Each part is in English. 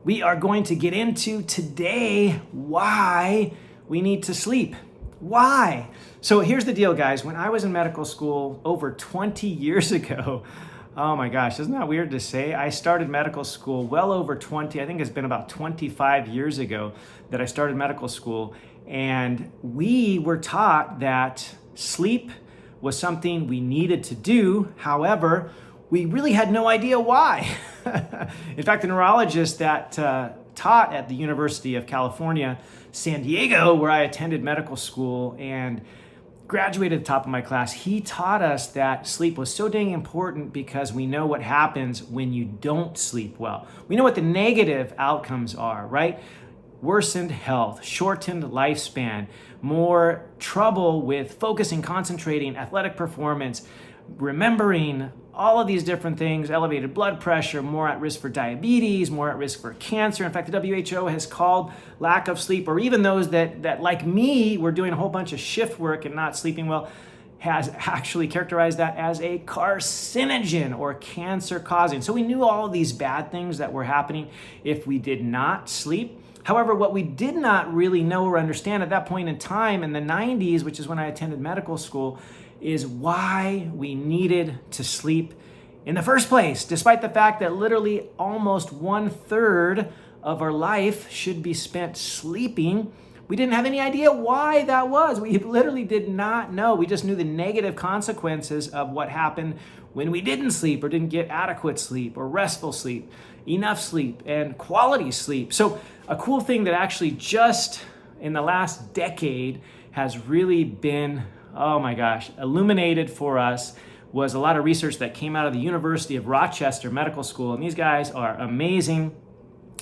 we are going to get into today why we need to sleep. Why? So here's the deal, guys. When I was in medical school over 20 years ago, oh my gosh, isn't that weird to say? I started medical school well over 20, I think it's been about 25 years ago that I started medical school. And we were taught that sleep was something we needed to do. However, we really had no idea why. In fact, the neurologist that taught at the University of California, San Diego, where I attended medical school and graduated at the top of my class, he taught us that sleep was so dang important because we know what happens when you don't sleep well. We know what the negative outcomes are, right? Worsened health, shortened lifespan, more trouble with focusing, concentrating, athletic performance, remembering, all of these different things, elevated blood pressure, more at risk for diabetes, more at risk for cancer. In fact, the WHO has called lack of sleep, or even those that like me, were doing a whole bunch of shift work and not sleeping well, has actually characterized that as a carcinogen or cancer causing. So we knew all of these bad things that were happening if we did not sleep. However, what we did not really know or understand at that point in time in the 90s, which is when I attended medical school, is why we needed to sleep in the first place, despite the fact that literally almost 1/3 of our life should be spent sleeping. We didn't have any idea why that was. We literally did not know. We just knew the negative consequences of what happened when we didn't sleep or didn't get adequate sleep or restful sleep, enough sleep, and quality sleep. So a cool thing that actually just in the last decade has really been, oh my gosh, illuminated for us was a lot of research that came out of the University of Rochester Medical School. And these guys are amazing.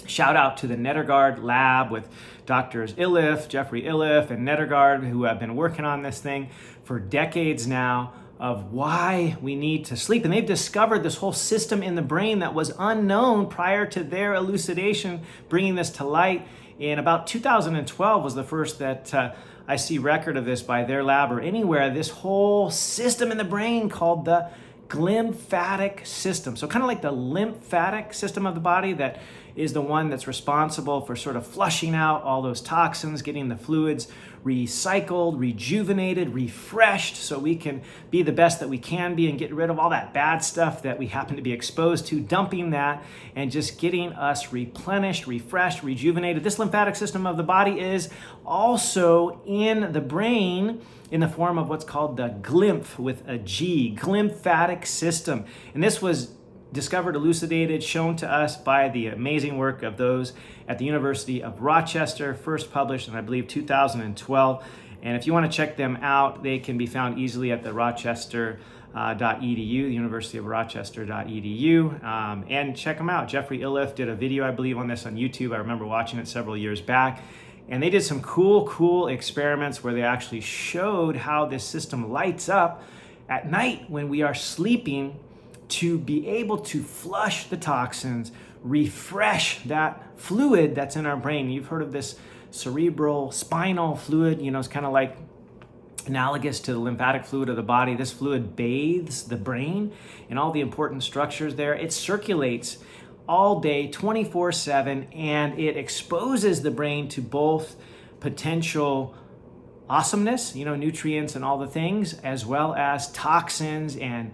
Shout out to the Nedergaard lab with Drs. Jeffrey Iliff and Nedergaard, who have been working on this thing for decades now of why we need to sleep. And they've discovered this whole system in the brain that was unknown prior to their elucidation, bringing this to light. In about 2012 was the first that I see record of this by their lab or anywhere, this whole system in the brain called the glymphatic system. So kind of like the lymphatic system of the body that is the one that's responsible for sort of flushing out all those toxins, getting the fluids recycled, rejuvenated, refreshed, so we can be the best that we can be and get rid of all that bad stuff that we happen to be exposed to, dumping that and just getting us replenished, refreshed, rejuvenated. This lymphatic system of the body is also in the brain in the form of what's called the glymph with a G, glymphatic system. And this was discovered, elucidated, shown to us by the amazing work of those at the University of Rochester, first published in, I believe, 2012. And if you want to check them out, they can be found easily at the rochester.edu, the University of Rochester.edu, and check them out. Jeffrey Iliff did a video, I believe, on this on YouTube. I remember watching it several years back. And they did some cool experiments where they actually showed how this system lights up at night when we are sleeping to be able to flush the toxins, refresh that fluid that's in our brain. You've heard of this cerebral spinal fluid, it's kind of like analogous to the lymphatic fluid of the body. This fluid bathes the brain and all the important structures there. It circulates all day, 24/7, and it exposes the brain to both potential awesomeness, nutrients and all the things, as well as toxins and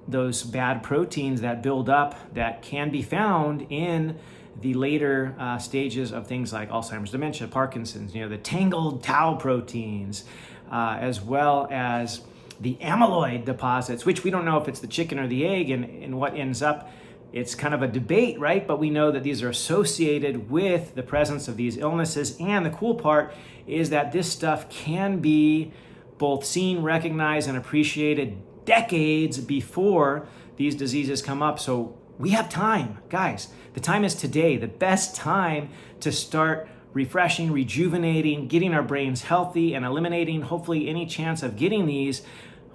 those bad proteins that build up that can be found in the later stages of things like Alzheimer's, dementia, Parkinson's, the tangled tau proteins, as well as the amyloid deposits, which we don't know if it's the chicken or the egg and what ends up. It's kind of a debate, right? But we know that these are associated with the presence of these illnesses. And the cool part is that this stuff can be both seen, recognized, and appreciated decades before these diseases come up. So we have time, guys. The time is today, the best time to start refreshing, rejuvenating, getting our brains healthy, and eliminating hopefully any chance of getting these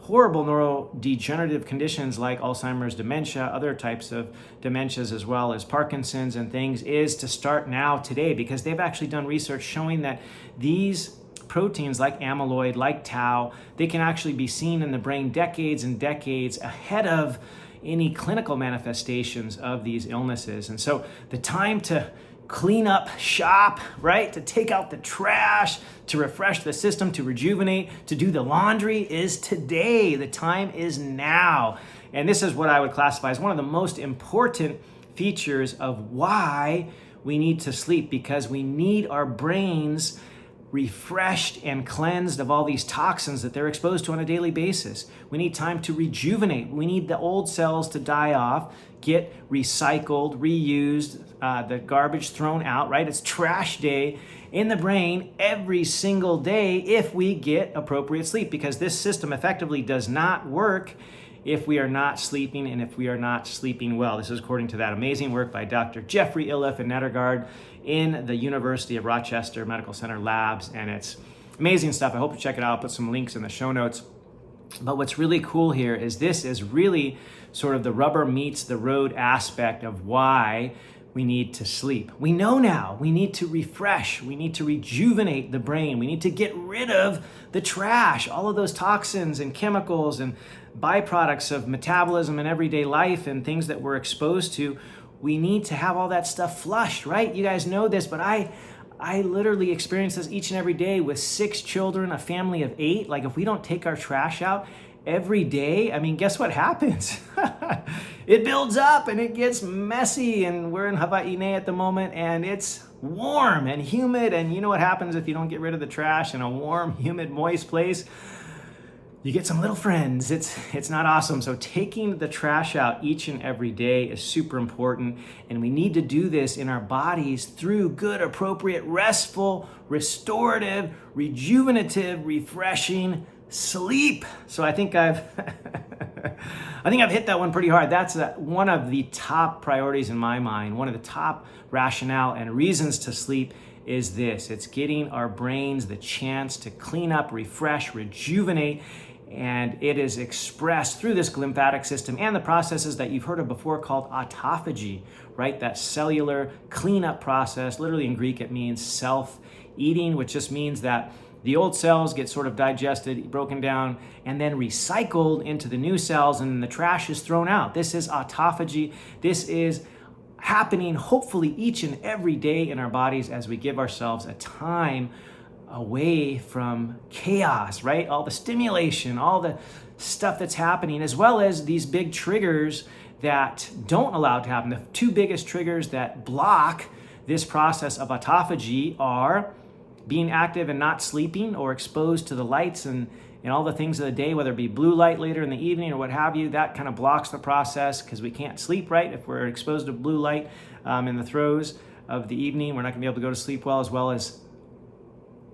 horrible neurodegenerative conditions like Alzheimer's, dementia, other types of dementias as well as Parkinson's and things, is to start now today, because they've actually done research showing that these proteins like amyloid, like tau, they can actually be seen in the brain decades and decades ahead of any clinical manifestations of these illnesses. And so the time to clean up shop, right? To take out the trash, to refresh the system, to rejuvenate, to do the laundry is today. The time is now. And this is what I would classify as one of the most important features of why we need to sleep, because we need our brains refreshed and cleansed of all these toxins that they're exposed to on a daily basis. We need time to rejuvenate. We need the old cells to die off, get recycled, reused, the garbage thrown out, right? It's trash day in the brain every single day if we get appropriate sleep, because this system effectively does not work if we are not sleeping and if we are not sleeping well. This is according to that amazing work by Dr. Jeffrey Iliff and Nedergaard in the University of Rochester Medical Center labs, and it's amazing stuff. I hope you check it out. I'll put some links in the show notes. But what's really cool here is this is really sort of the rubber meets the road aspect of why we need to sleep. We know now we need to refresh, we need to rejuvenate the brain, we need to get rid of the trash, all of those toxins and chemicals and byproducts of metabolism and everyday life and things that we're exposed to. We need to have all that stuff flushed, right? You guys know this, but I literally experience this each and every day with 6 children, a family of 8. Like, if we don't take our trash out every day, I mean, guess what happens? It builds up and it gets messy, and we're in Hawaii at the moment and it's warm and humid, and you know what happens if you don't get rid of the trash in a warm, humid, moist place? You get some little friends. It's not awesome. So taking the trash out each and every day is super important, and we need to do this in our bodies through good, appropriate, restful, restorative, rejuvenative, refreshing sleep. So I think I've hit that one pretty hard. That's one of the top priorities in my mind. One of the top rationale and reasons to sleep is this. It's getting our brains the chance to clean up, refresh, rejuvenate, and it is expressed through this lymphatic system and the processes that you've heard of before called autophagy, right? That cellular cleanup process. Literally in Greek, it means self-eating, which just means that the old cells get sort of digested, broken down, and then recycled into the new cells, and the trash is thrown out. This is autophagy. This is happening hopefully each and every day in our bodies as we give ourselves a time away from chaos, right? All the stimulation, all the stuff that's happening, as well as these big triggers that don't allow it to happen. The 2 biggest triggers that block this process of autophagy are being active and not sleeping, or exposed to the lights and all the things of the day, whether it be blue light later in the evening or what have you. That kind of blocks the process because we can't sleep right if we're exposed to blue light in the throes of the evening. We're not going to be able to go to sleep well as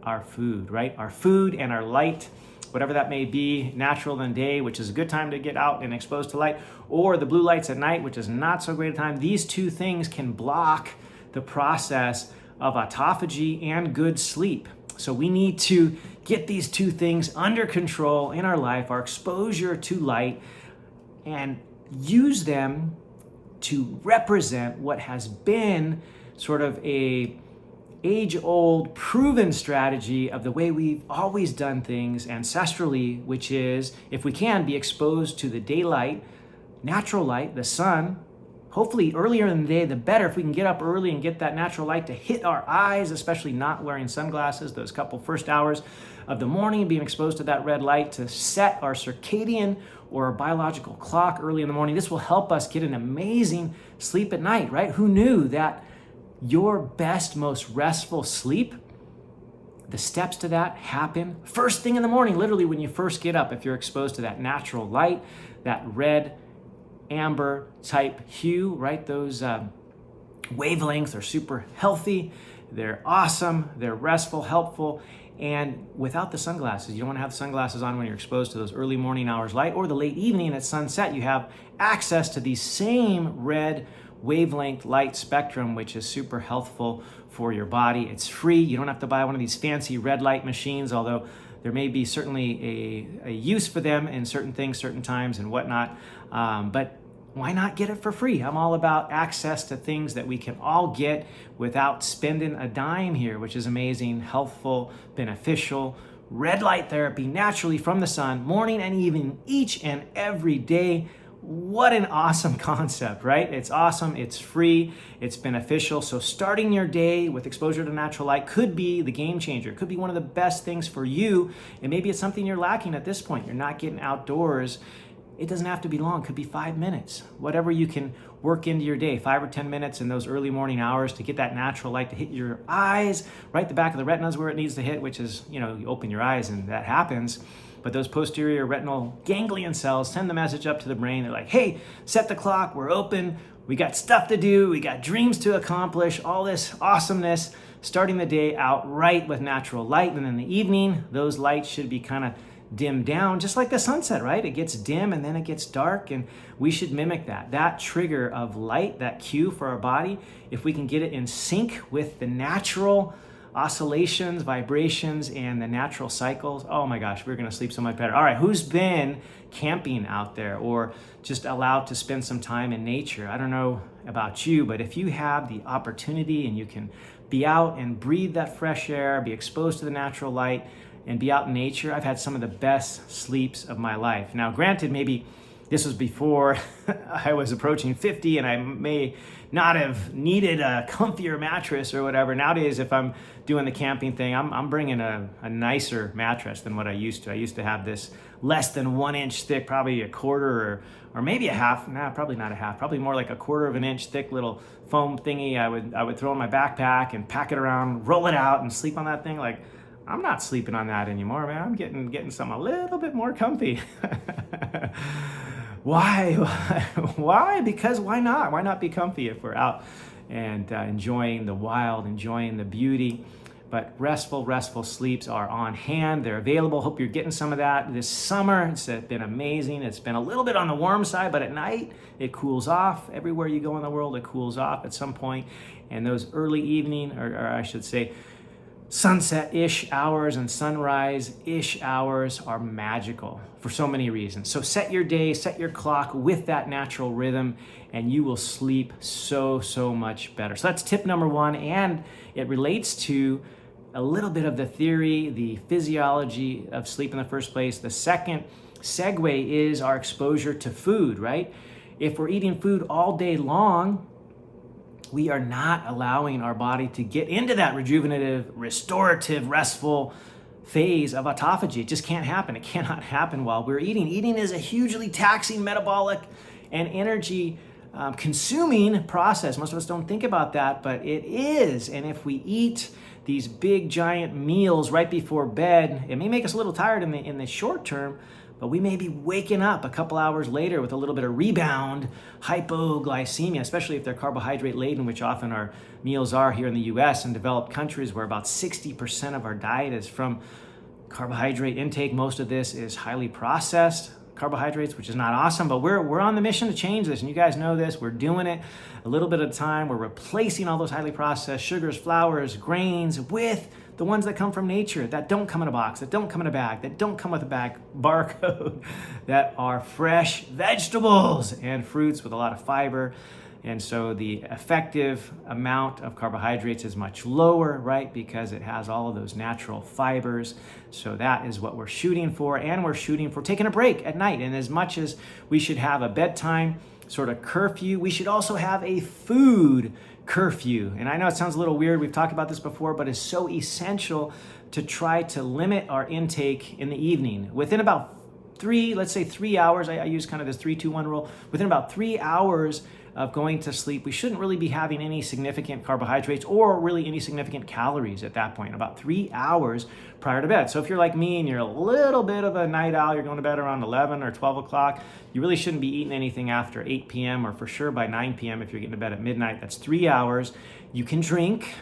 our food, right? Our food and our light, whatever that may be, natural in the day, which is a good time to get out and exposed to light, or the blue lights at night, which is not so great a time. These 2 things can block the process of autophagy and good sleep. So we need to get these 2 things under control in our life, our exposure to light, and use them to represent what has been sort of a age-old proven strategy of the way we've always done things ancestrally, which is, if we can, be exposed to the daylight, natural light, the sun. Hopefully earlier in the day, the better. If we can get up early and get that natural light to hit our eyes, especially not wearing sunglasses, those couple first hours of the morning, being exposed to that red light to set our circadian or our biological clock early in the morning. This will help us get an amazing sleep at night, right? Who knew that your best, most restful sleep, the steps to that happen first thing in the morning, literally when you first get up. If you're exposed to that natural light, that red, amber type hue, right? Those wavelengths are super healthy. They're awesome. They're restful, helpful. And without the sunglasses, you don't want to have the sunglasses on when you're exposed to those early morning hours light, or the late evening at sunset. You have access to these same red wavelength light spectrum, which is super healthful for your body. It's free. You don't have to buy one of these fancy red light machines, although there may be certainly a use for them in certain things, certain times and whatnot. But why not get it for free? I'm all about access to things that we can all get without spending a dime here, which is amazing, healthful, beneficial. Red light therapy naturally from the sun, morning and evening, each and every day. What an awesome concept, right? It's awesome, it's free, it's beneficial. So starting your day with exposure to natural light could be the game changer. It could be one of the best things for you. And maybe it's something you're lacking at this point. You're not getting outdoors. It doesn't have to be long, it could be 5 minutes. Whatever you can work into your day, 5 or 10 minutes in those early morning hours to get that natural light to hit your eyes, right the back of the retina is where it needs to hit, which is, you open your eyes and that happens. But those posterior retinal ganglion cells send the message up to the brain. They're like, hey, set the clock, we're open, we got stuff to do, we got dreams to accomplish, all this awesomeness, starting the day out right with natural light. And in the evening, those lights should be kind of dimmed down, just like the sunset, right? It gets dim and then it gets dark, and we should mimic that trigger of light, that cue for our body. If we can get it in sync with the natural oscillations, vibrations, and the natural cycles, oh my gosh, we're gonna sleep so much better. All right, who's been camping out there or just allowed to spend some time in nature? I don't know about you, but if you have the opportunity and you can be out and breathe that fresh air, be exposed to the natural light, and be out in nature, I've had some of the best sleeps of my life. Now, granted, maybe this was before I was approaching 50 and I may not have needed a comfier mattress or whatever. Nowadays, if I'm doing the camping thing, I'm bringing a nicer mattress than what I used to. I used to have this less than 1 inch thick, probably a quarter or maybe a half, probably not a half, probably more like a quarter of an inch thick little foam thingy I would throw in my backpack and pack it around, roll it out and sleep on that thing. Like, I'm not sleeping on that anymore, man. I'm getting something a little bit more comfy. Why? Why? Because why not? Why not be comfy if we're out and enjoying the wild, enjoying the beauty? But restful sleeps are on hand. They're available. Hope you're getting some of that this summer. It's been amazing. It's been a little bit on the warm side, but at night it cools off. Everywhere you go in the world, it cools off at some point. And those early evening, or I should say, sunset-ish hours and sunrise-ish hours are magical for so many reasons. So set your day, set your clock with that natural rhythm, and you will sleep so much better. So that's tip number 1, and it relates to a little bit of the theory, the physiology of sleep in the first place. The second segue is our exposure to food, right? If we're eating food all day long, we are not allowing our body to get into that rejuvenative, restorative, restful phase of autophagy. It just can't happen. It cannot happen while we're eating. Eating is a hugely taxing metabolic and energy consuming process. Most of us don't think about that, but it is. And if we eat these big giant meals right before bed, it may make us a little tired in the short term, but we may be waking up a couple hours later with a little bit of rebound hypoglycemia, especially if they're carbohydrate laden, which often our meals are here in the US and developed countries, where about 60% of our diet is from carbohydrate intake. Most of this is highly processed carbohydrates, which is not awesome, but we're on the mission to change this, and you guys know this. We're doing it a little bit at a time. We're replacing all those highly processed sugars, flours, grains with the ones that come from nature, that don't come in a box, that don't come in a bag, that don't come with a bag barcode, that are fresh vegetables and fruits with a lot of fiber. And so the effective amount of carbohydrates is much lower, right? Because it has all of those natural fibers. So that is what we're shooting for. And we're shooting for taking a break at night. And as much as we should have a bedtime sort of curfew, we should also have a food curfew. And I know it sounds a little weird. We've talked about this before, but it's so essential to try to limit our intake in the evening. Within about 3 hours, I use kind of this 3-2-1 rule. Within about 3 hours of going to sleep, we shouldn't really be having any significant carbohydrates or really any significant calories at that point, about 3 hours prior to bed. So if you're like me and you're a little bit of a night owl, you're going to bed around 11 or 12 o'clock, you really shouldn't be eating anything after 8 p.m. or for sure by 9 p.m. if you're getting to bed at midnight. That's 3 hours. You can drink,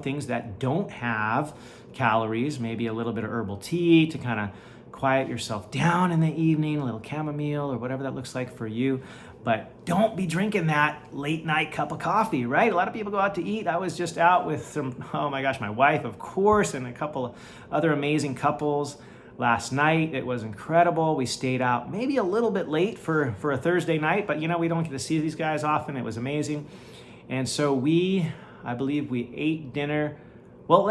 things that don't have calories, maybe a little bit of herbal tea to kind of quiet yourself down in the evening, a little chamomile or whatever that looks like for you. But don't be drinking that late night cup of coffee, right? A lot of people go out to eat. I was just out with my wife, of course, and a couple of other amazing couples last night. It was incredible. We stayed out maybe a little bit late for a Thursday night, but we don't get to see these guys often. It was amazing. And so I believe we ate dinner Well,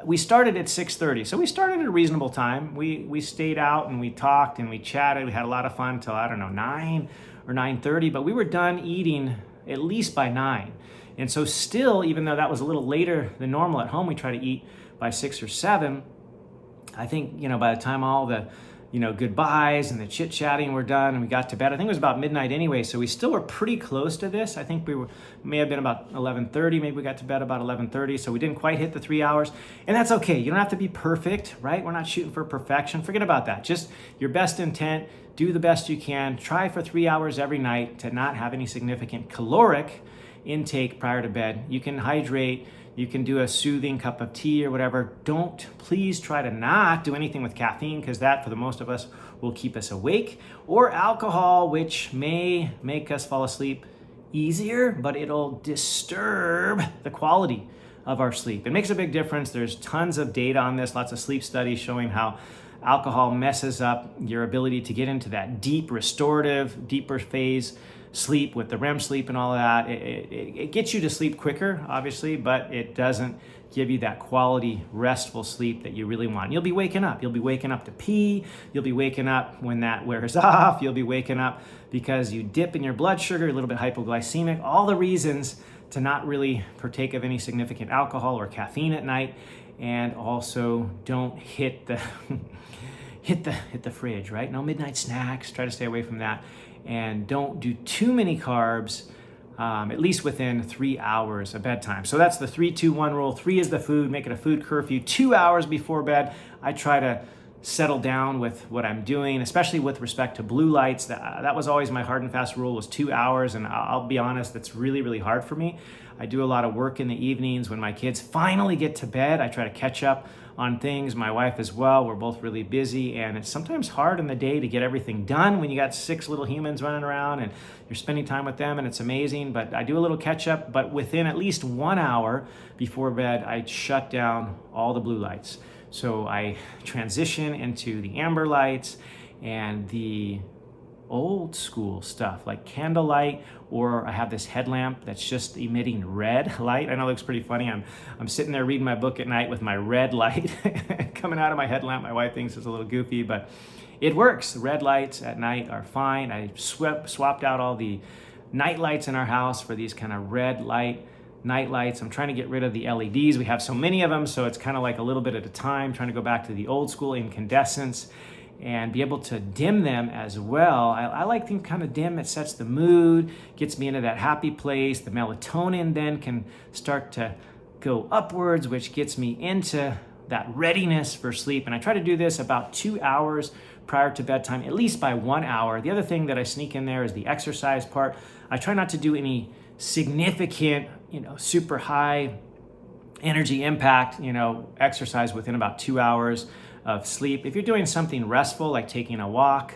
we started at 6:30. So we started at a reasonable time. We stayed out and we talked and we chatted. We had a lot of fun till, I don't know, 9 or 9:30, but we were done eating at least by 9. And so still, even though that was a little later than normal at home, we try to eat by 6 or 7. I think, by the time all the, goodbyes and the chit chatting were done and we got to bed, I think it was about midnight anyway. So we still were pretty close to this. I think may have been about 11:30. Maybe we got to bed about 11:30. So we didn't quite hit the 3 hours, and that's okay. You don't have to be perfect, right? We're not shooting for perfection. Forget about that. Just your best intent. Do the best you can. Try for 3 hours every night to not have any significant caloric intake prior to bed. You can hydrate. You can do a soothing cup of tea or whatever. Please try to not do anything with caffeine, because that, for the most of us, will keep us awake. Or alcohol, which may make us fall asleep easier, but it'll disturb the quality of our sleep. It makes a big difference. There's tons of data on this, lots of sleep studies showing how alcohol messes up your ability to get into that deep, restorative, deeper phase sleep with the REM sleep and all of that. It gets you to sleep quicker, obviously, but it doesn't give you that quality, restful sleep that you really want. You'll be waking up. You'll be waking up to pee. You'll be waking up when that wears off. You'll be waking up because you dip in your blood sugar, a little bit hypoglycemic, all the reasons to not really partake of any significant alcohol or caffeine at night. And also don't hit the hit the fridge, right? No midnight snacks. Try to stay away from that. And don't do too many carbs, at least within 3 hours of bedtime. So that's the 3-2-1 rule. 3 is the food, make it a food curfew. 2 hours before bed, I try to settle down with what I'm doing, especially with respect to blue lights. That was always my hard and fast rule, was 2 hours. And I'll be honest, that's really, really hard for me. I do a lot of work in the evenings when my kids finally get to bed. I try to catch up on things, my wife as well. We're both really busy, and it's sometimes hard in the day to get everything done when you got 6 little humans running around and you're spending time with them, and it's amazing. But I do a little catch up, but within at least 1 hour before bed, I shut down all the blue lights. So I transition into the amber lights and the old school stuff like candlelight, or I have this headlamp that's just emitting red light. I know it looks pretty funny. I'm sitting there reading my book at night with my red light coming out of my headlamp. My wife thinks it's a little goofy, but it works. The red lights at night are fine. I swapped out all the night lights in our house for these kind of red light night lights. I'm trying to get rid of the LEDs. We have so many of them, so it's kind of like a little bit at a time, trying to go back to the old school incandescents and be able to dim them as well. I like them kind of dim. It sets the mood, gets me into that happy place. The melatonin then can start to go upwards, which gets me into that readiness for sleep. And I try to do this about 2 hours prior to bedtime, at least by 1 hour. The other thing that I sneak in there is the exercise part. I try not to do any significant, super high energy impact, exercise within about 2 hours of sleep. If you're doing something restful, like taking a walk,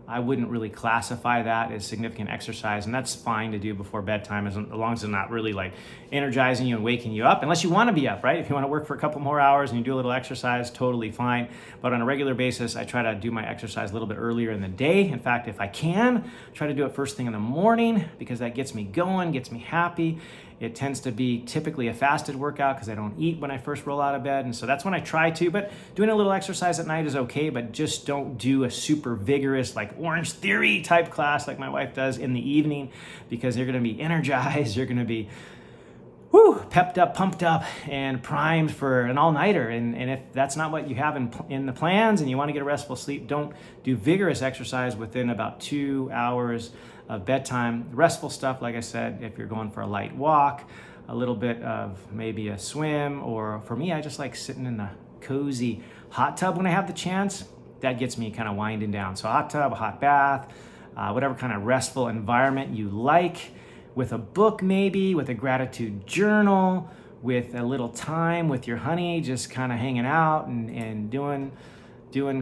I wouldn't really classify that as significant exercise, and that's fine to do before bedtime as long as it's not really like energizing you and waking you up, unless you want to be up, right? If you want to work for a couple more hours and you do a little exercise, totally fine. But on a regular basis, I try to do my exercise a little bit earlier in the day. In fact, if I can, try to do it first thing in the morning, because that gets me going, gets me happy. It tends to be typically a fasted workout because I don't eat when I first roll out of bed. And so that's when I try to, but doing a little exercise at night is okay, but just don't do a super vigorous, like Orange Theory type class like my wife does in the evening, because you're going to be energized. You're going to be pepped up, pumped up, and primed for an all-nighter. And if that's not what you have in the plans and you want to get a restful sleep, don't do vigorous exercise within about 2 hours of bedtime. Restful stuff, like I said, if you're going for a light walk, a little bit of maybe a swim, or for me, I just like sitting in the cozy hot tub when I have the chance. That gets me kind of winding down. So hot tub, a hot bath, whatever kind of restful environment you like, with a book maybe, with a gratitude journal, with a little time with your honey, just kind of hanging out and doing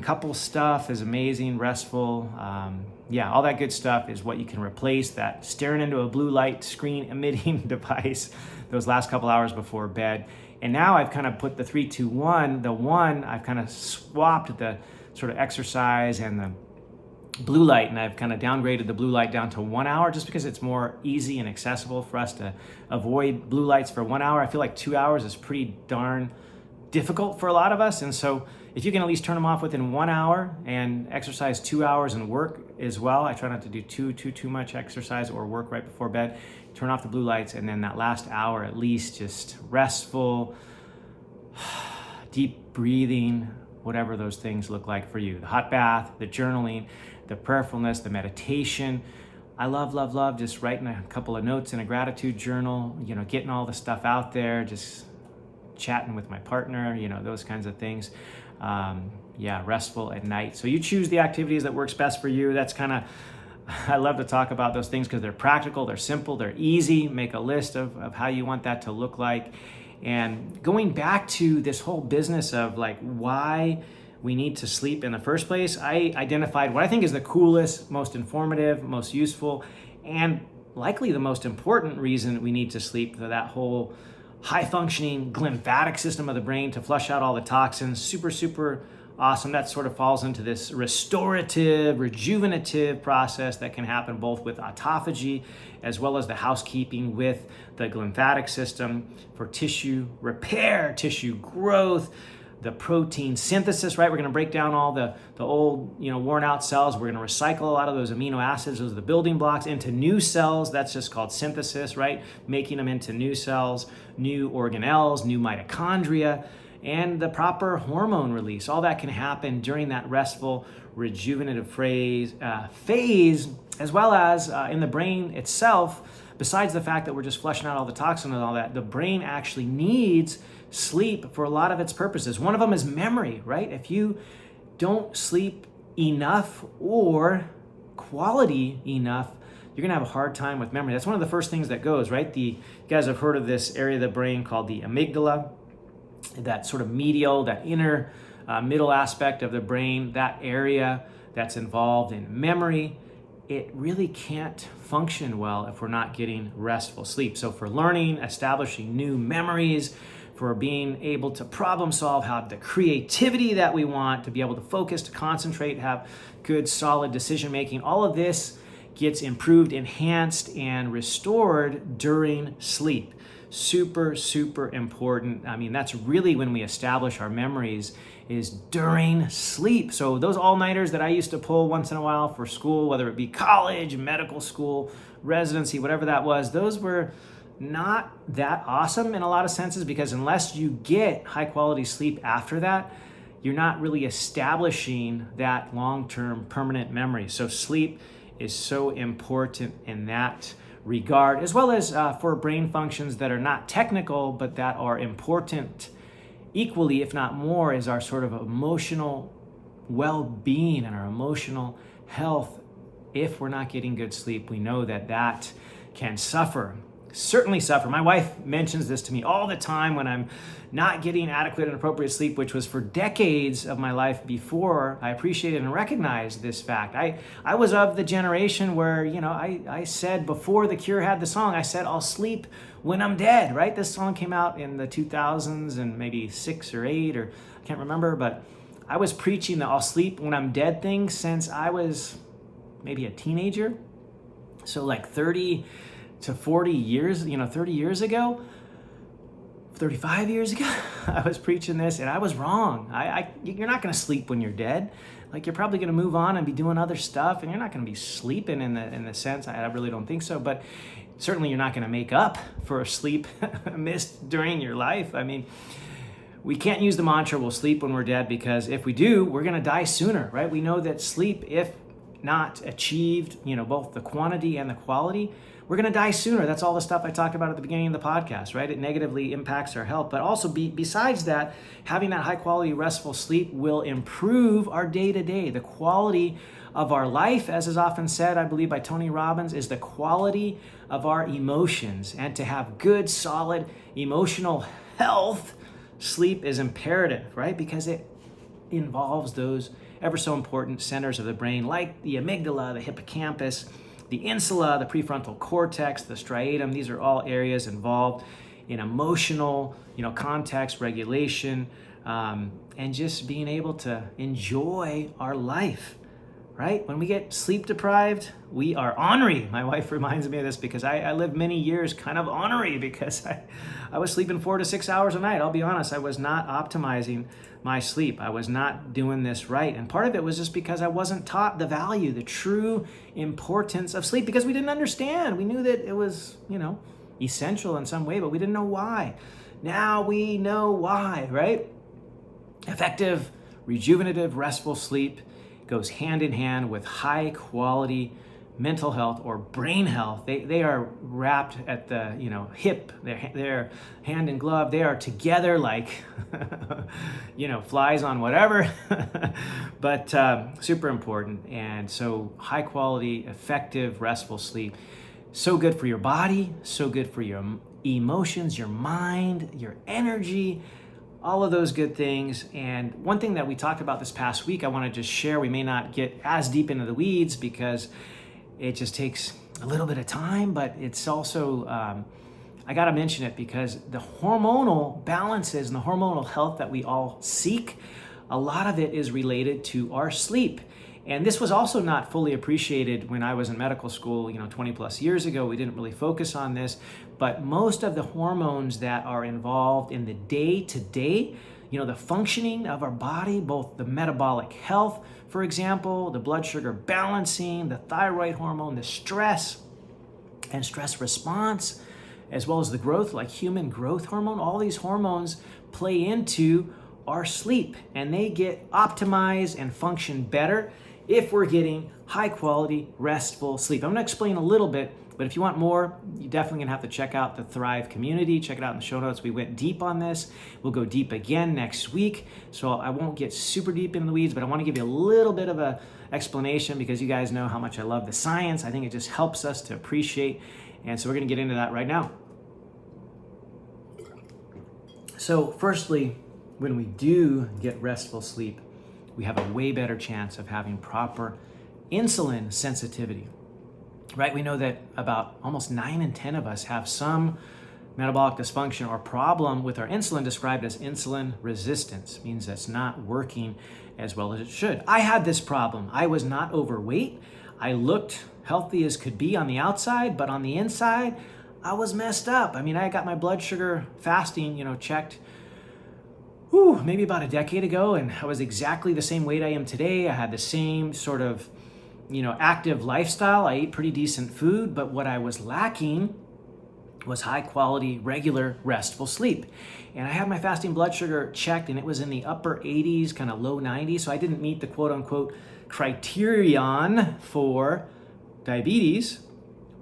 couple stuff is amazing, restful. All that good stuff is what you can replace that staring into a blue light screen emitting device those last couple hours before bed. And now I've kind of put the 3-2-1, I've kind of swapped the sort of exercise and the blue light, and I've kind of downgraded the blue light down to 1 hour just because it's more easy and accessible for us to avoid blue lights for 1 hour. I feel like 2 hours is pretty darn difficult for a lot of us. And so if you can at least turn them off within 1 hour and exercise 2 hours and work as well, I try not to do too much exercise or work right before bed, turn off the blue lights, and then that last hour at least just restful, deep breathing, whatever those things look like for you. The hot bath, the journaling, the prayerfulness, the meditation. I love just writing a couple of notes in a gratitude journal, getting all the stuff out there, just chatting with my partner, those kinds of things. Restful at night. So you choose the activities that works best for you. That's kind of, I love to talk about those things because they're practical, they're simple, they're easy. Make a list of how you want that to look like. And going back to this whole business of like why we need to sleep in the first place, I identified what I think is the coolest, most informative, most useful, and likely the most important reason we need to sleep, for that whole high functioning glymphatic system of the brain to flush out all the toxins. Super awesome. That sort of falls into this restorative, rejuvenative process that can happen both with autophagy as well as the housekeeping with the glymphatic system for tissue repair, tissue growth, the protein synthesis, right? We're going to break down all the old, worn out cells. We're going to recycle a lot of those amino acids, those are the building blocks, into new cells. That's just called synthesis, right? Making them into new cells, new organelles, new mitochondria, and the proper hormone release. All that can happen during that restful, rejuvenative phase, as well as in the brain itself. Besides the fact that we're just flushing out all the toxin and all that, the brain actually needs sleep for a lot of its purposes. One of them is memory, right? If you don't sleep enough or quality enough, you're gonna have a hard time with memory. That's one of the first things that goes, right? You guys have heard of this area of the brain called the amygdala, that sort of medial, that inner middle aspect of the brain, that area that's involved in memory. It really can't function well if we're not getting restful sleep. So for learning, establishing new memories, for being able to problem solve, have the creativity that we want, to be able to focus, to concentrate, have good, solid decision making, all of this gets enhanced, and restored during sleep. Super important. I mean, that's really when we establish our memories, is during sleep. So those all-nighters that I used to pull once in a while for school, whether it be college, medical school, residency, whatever that was, those were not that awesome in a lot of senses, because unless you get high quality sleep after that, you're not really establishing that long-term permanent memory. So sleep is so important in that regard, as well as for brain functions that are not technical, but that are important equally, if not more, is our sort of emotional well-being and our emotional health. If we're not getting good sleep, we know that can certainly suffer. My wife mentions this to me all the time when I'm not getting adequate and appropriate sleep, which was for decades of my life before I appreciated and recognized this fact. I was of the generation where, I said, before The Cure had the song, I said, I'll sleep when I'm dead, right? This song came out in the 2000s and maybe 6 or 8, or I can't remember, but I was preaching the I'll sleep when I'm dead thing since I was maybe a teenager. So like 30 to 40 years, 30 years ago, 35 years ago, I was preaching this, and I was wrong. You're not going to sleep when you're dead. Like, you're probably going to move on and be doing other stuff, and you're not going to be sleeping in the sense. I really don't think so. But certainly, you're not going to make up for a sleep missed during your life. I mean, we can't use the mantra "we'll sleep when we're dead," because if we do, we're going to die sooner, right? We know that sleep, if not achieved, both the quantity and the quality, we're going to die sooner. That's all the stuff I talked about at the beginning of the podcast, right? It negatively impacts our health. But also, besides that, having that high quality, restful sleep will improve our day-to-day. The quality of our life, as is often said, I believe, by Tony Robbins, is the quality of our emotions. And to have good, solid emotional health, sleep is imperative, right? Because it involves those ever so important centers of the brain, like the amygdala, the hippocampus, the insula, the prefrontal cortex, the striatum. These are all areas involved in emotional, context, regulation, and just being able to enjoy our life, right? When we get sleep deprived, we are ornery. My wife reminds me of this because I lived many years kind of ornery because I was sleeping 4 to 6 hours a night. I'll be honest, I was not optimizing my sleep. I was not doing this right. And part of it was just because I wasn't taught the value, the true importance of sleep, because we didn't understand. We knew that it was, essential in some way, but we didn't know why. Now we know why, right? Effective, rejuvenative, restful sleep goes hand in hand with high quality mental health or brain health. They are wrapped at the hip. They're hand in glove. They are together like flies on whatever. But super important. And so high quality, effective, restful sleep. So good for your body. So good for your emotions, your mind, your energy. All of those good things. And one thing that we talked about this past week, I want to just share. We may not get as deep into the weeds because it just takes a little bit of time, but it's also, I got to mention it because the hormonal balances and the hormonal health that we all seek, a lot of it is related to our sleep. And this was also not fully appreciated when I was in medical school, 20 plus years ago. We didn't really focus on this, but most of the hormones that are involved in the day-to-day, the functioning of our body, both the metabolic health, for example, the blood sugar balancing, the thyroid hormone, the stress and stress response, as well as the growth, like human growth hormone, all these hormones play into our sleep and they get optimized and function better if we're getting high quality, restful sleep. I'm gonna explain a little bit, but if you want more, you're definitely gonna have to check out the Thrive community. Check it out in the show notes. We went deep on this. We'll go deep again next week. So I won't get super deep in the weeds, but I wanna give you a little bit of a explanation because you guys know how much I love the science. I think it just helps us to appreciate. And so we're gonna get into that right now. So firstly, when we do get restful sleep, we have a way better chance of having proper insulin sensitivity, right? We know that about almost 9 in 10 of us have some metabolic dysfunction or problem with our insulin, described as insulin resistance. Means that's not working as well as it should. I had this problem. I was not overweight. I looked healthy as could be on the outside, but on the inside, I was messed up. I mean, I got my blood sugar fasting, checked maybe about a decade ago, and I was exactly the same weight I am today. I had the same sort of, active lifestyle. I ate pretty decent food, but what I was lacking was high quality, regular, restful sleep. And I had my fasting blood sugar checked and it was in the upper 80s, kind of low 90s. So I didn't meet the quote unquote criterion for diabetes,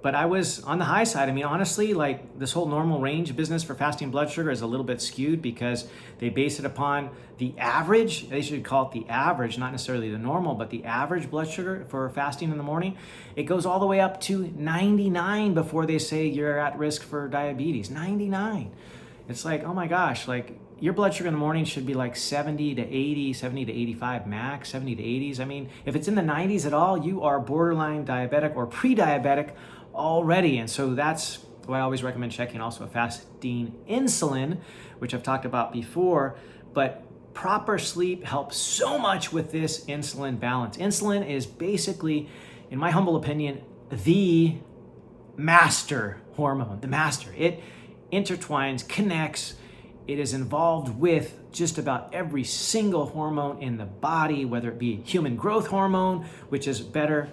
but I was on the high side. I mean, honestly, like this whole normal range business for fasting blood sugar is a little bit skewed because they base it upon the average. They should call it the average, not necessarily the normal, but the average blood sugar for fasting in the morning. It goes all the way up to 99 before they say you're at risk for diabetes. 99. It's like, oh my gosh, like your blood sugar in the morning should be like 70 to 80, 70 to 85 max, 70 to 80s. I mean, if it's in the 90s at all, you are borderline diabetic or pre-diabetic already. And so that's why I always recommend checking also a fasting insulin, which I've talked about before. But proper sleep helps so much with this insulin balance. Insulin is basically, in my humble opinion, the master hormone, the master. It intertwines, connects. It is involved with just about every single hormone in the body, whether it be human growth hormone, which is better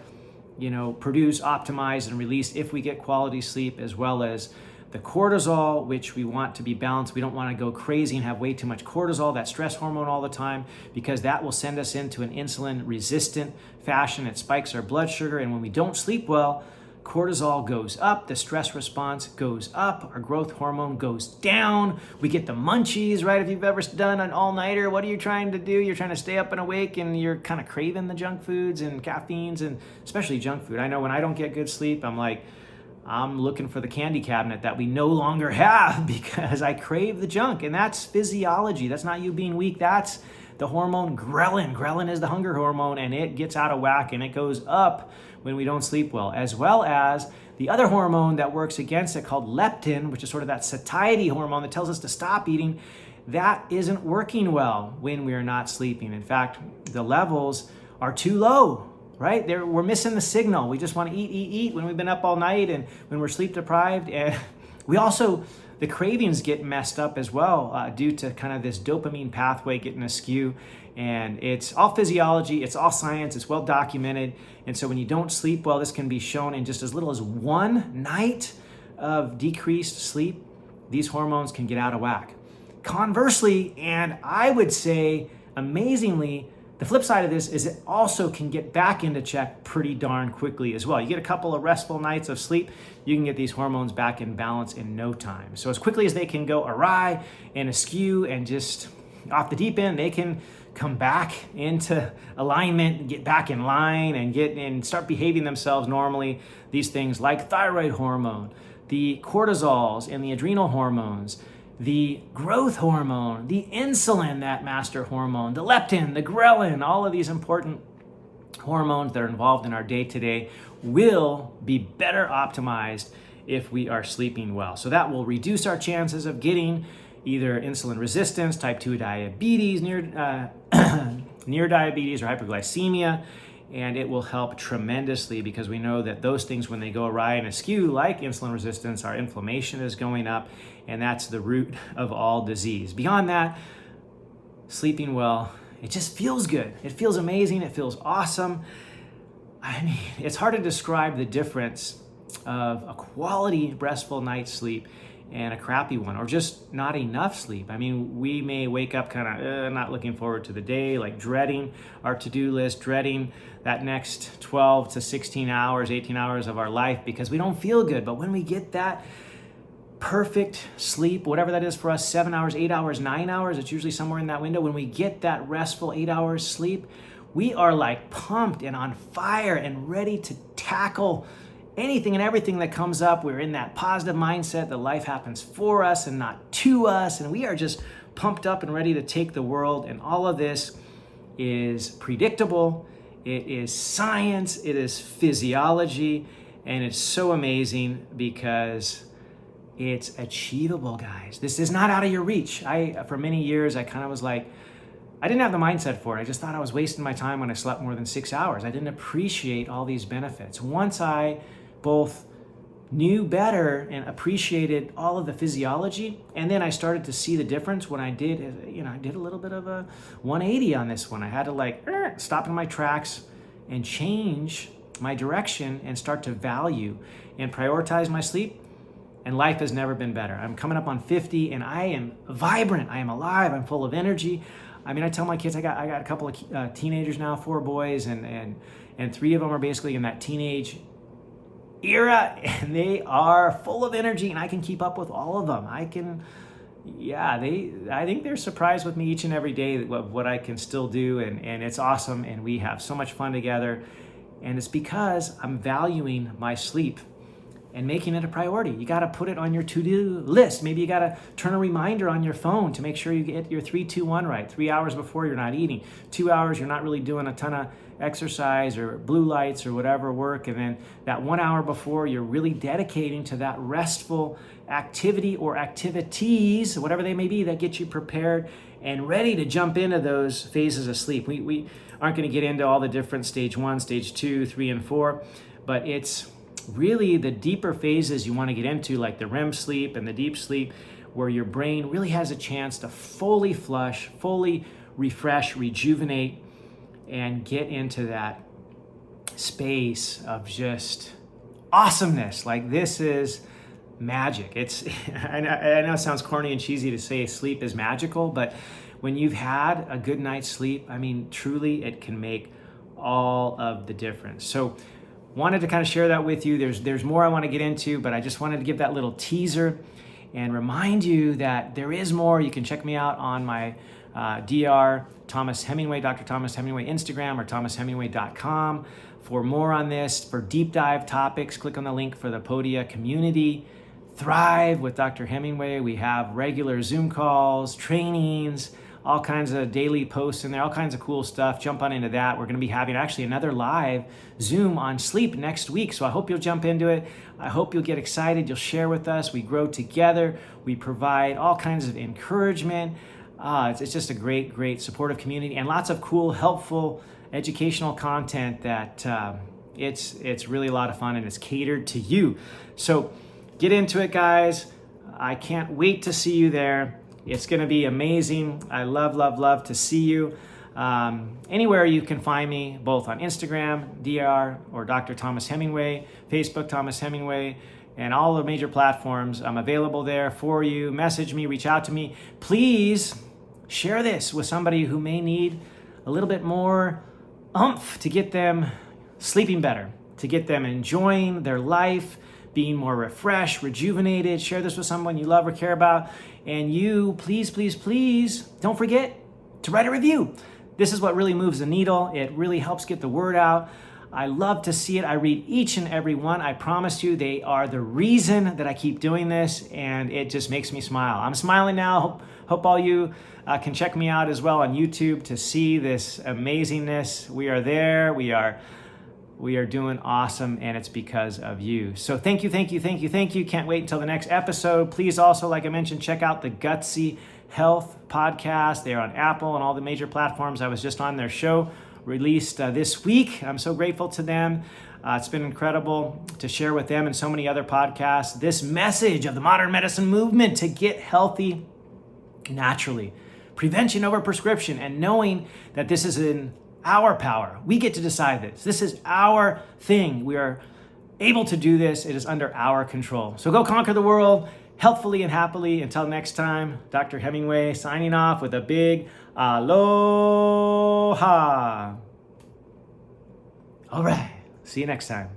produced, optimized, and released if we get quality sleep, as well as the cortisol, which we want to be balanced. We don't want to go crazy and have way too much cortisol, that stress hormone all the time, because that will send us into an insulin resistant fashion. It spikes our blood sugar. And when we don't sleep well, cortisol goes up, the stress response goes up, our growth hormone goes down, we get the munchies, right? If you've ever done an all-nighter, what are you trying to do? You're trying to stay up and awake and you're kind of craving the junk foods and caffeines, and especially junk food. I know when I don't get good sleep, I'm looking for the candy cabinet that we no longer have because I crave the junk, and that's physiology. That's not you being weak. That's the hormone ghrelin. Ghrelin is the hunger hormone, and it gets out of whack and it goes up when we don't sleep well, as well as the other hormone that works against it called leptin, which is sort of that satiety hormone that tells us to stop eating. That isn't working well when we are not sleeping. In fact, the levels are too low. right? We're missing the signal. We just want to eat when we've been up all night and when we're sleep deprived. And we also, the cravings get messed up as well due to kind of this dopamine pathway getting askew. And it's all physiology, it's all science, it's well documented. And so when you don't sleep well, this can be shown in just as little as one night of decreased sleep, these hormones can get out of whack. Conversely, and I would say amazingly, the flip side of this is it also can get back into check pretty darn quickly as well. You get a couple of restful nights of sleep, you can get these hormones back in balance in no time. So as quickly as they can go awry and askew and just off the deep end, they can come back into alignment, get back in line and start behaving themselves normally. These things like thyroid hormone, the cortisols and the adrenal hormones, the growth hormone, the insulin, that master hormone, the leptin, the ghrelin, all of these important hormones that are involved in our day-to-day will be better optimized if we are sleeping well. So that will reduce our chances of getting either insulin resistance, type 2 diabetes, near diabetes, or hyperglycemia. And it will help tremendously because we know that those things, when they go awry and askew, like insulin resistance, our inflammation is going up, and that's the root of all disease. Beyond that, sleeping well, it just feels good. It feels amazing. It feels awesome. I mean, it's hard to describe the difference of a quality restful night's sleep and a crappy one, or just not enough sleep. I mean, we may wake up kind of not looking forward to the day, like dreading our to-do list, dreading that next 12 to 16 hours, 18 hours of our life because we don't feel good. But when we get that perfect sleep, whatever that is for us, 7 hours, 8 hours, 9 hours, it's usually somewhere in that window. When we get that restful 8 hours sleep, we are like pumped and on fire and ready to tackle anything and everything that comes up. We're in that positive mindset that life happens for us and not to us. And we are just pumped up and ready to take the world. And all of this is predictable. It is science. It is physiology. And it's so amazing because it's achievable, guys. This is not out of your reach. For many years, I kind of was like, I didn't have the mindset for it. I just thought I was wasting my time when I slept more than 6 hours. I didn't appreciate all these benefits. Once I both knew better and appreciated all of the physiology, and then I started to see the difference when I did a little bit of a 180 on this one. I had to stop in my tracks and change my direction and start to value and prioritize my sleep. And life has never been better. I'm coming up on 50 and I am vibrant. I am alive. I'm full of energy. I mean, I tell my kids, I got a couple of teenagers now, 4 boys, and 3 of them are basically in that teenage era, and they are full of energy, and I can keep up with all of them. I think they're surprised with me each and every day of what I can still do, and it's awesome, and we have so much fun together, and it's because I'm valuing my sleep and making it a priority. You got to put it on your to-do list. Maybe you got to turn a reminder on your phone to make sure you get your 3-2-1 right. 3 hours before you're not eating. 2 hours you're not really doing a ton of exercise or blue lights or whatever work. And then that 1 hour before you're really dedicating to that restful activity or activities, whatever they may be, that get you prepared and ready to jump into those phases of sleep. We aren't going to get into all the different stage 1, stage 2, 3, and 4, but it's really the deeper phases you want to get into, like the REM sleep and the deep sleep, where your brain really has a chance to fully flush, fully refresh, rejuvenate, and get into that space of just awesomeness. Like, this is magic. I know it sounds corny and cheesy to say sleep is magical, but when you've had a good night's sleep, I mean, truly it can make all of the difference. So wanted to kind of share that with you. There's more I want to get into, but I just wanted to give that little teaser and remind you that there is more. You can check me out on my Dr. Thomas Hemingway Instagram, or thomas.hemingway.com for more on this. For deep dive topics, click on the link for the Podia community. Thrive with Dr. Hemingway. We have regular Zoom calls, trainings, all kinds of daily posts in there, all kinds of cool stuff. Jump on into that. We're going to be having actually another live Zoom on sleep next week. So I hope you'll jump into it. I hope you'll get excited. You'll share with us. We grow together. We provide all kinds of encouragement. It's just a great, great supportive community and lots of cool, helpful educational content that it's really a lot of fun and it's catered to you. So get into it, guys. I can't wait to see you there. It's going to be amazing. I love to see you. Anywhere you can find me, both on Instagram, DR, or Dr. Thomas Hemingway, Facebook, Thomas Hemingway, and all the major platforms. I'm available there for you. Message me, reach out to me. Please share this with somebody who may need a little bit more oomph to get them sleeping better, to get them enjoying their life, being more refreshed, rejuvenated. Share this with someone you love or care about. And you, please don't forget to write a review. This is what really moves the needle. It really helps get the word out. I love to see it. I read each and every one. I promise you, they are the reason that I keep doing this, and it just makes me smile. I'm smiling now. Hope all you can check me out as well on YouTube to see this amazingness. We are there. We are doing awesome, and it's because of you. So thank you. Can't wait until the next episode. Please also, like I mentioned, check out the Gutsy Health podcast. They're on Apple and all the major platforms. I was just on their show, released this week. I'm so grateful to them. It's been incredible to share with them and so many other podcasts this message of the modern medicine movement to get healthy naturally. Prevention over prescription, and knowing that this is in our power. We get to decide this. This is our thing. We are able to do this. It is under our control. So go conquer the world healthfully and happily. Until next time, Dr. Hemingway signing off with a big aloha. All right. See you next time.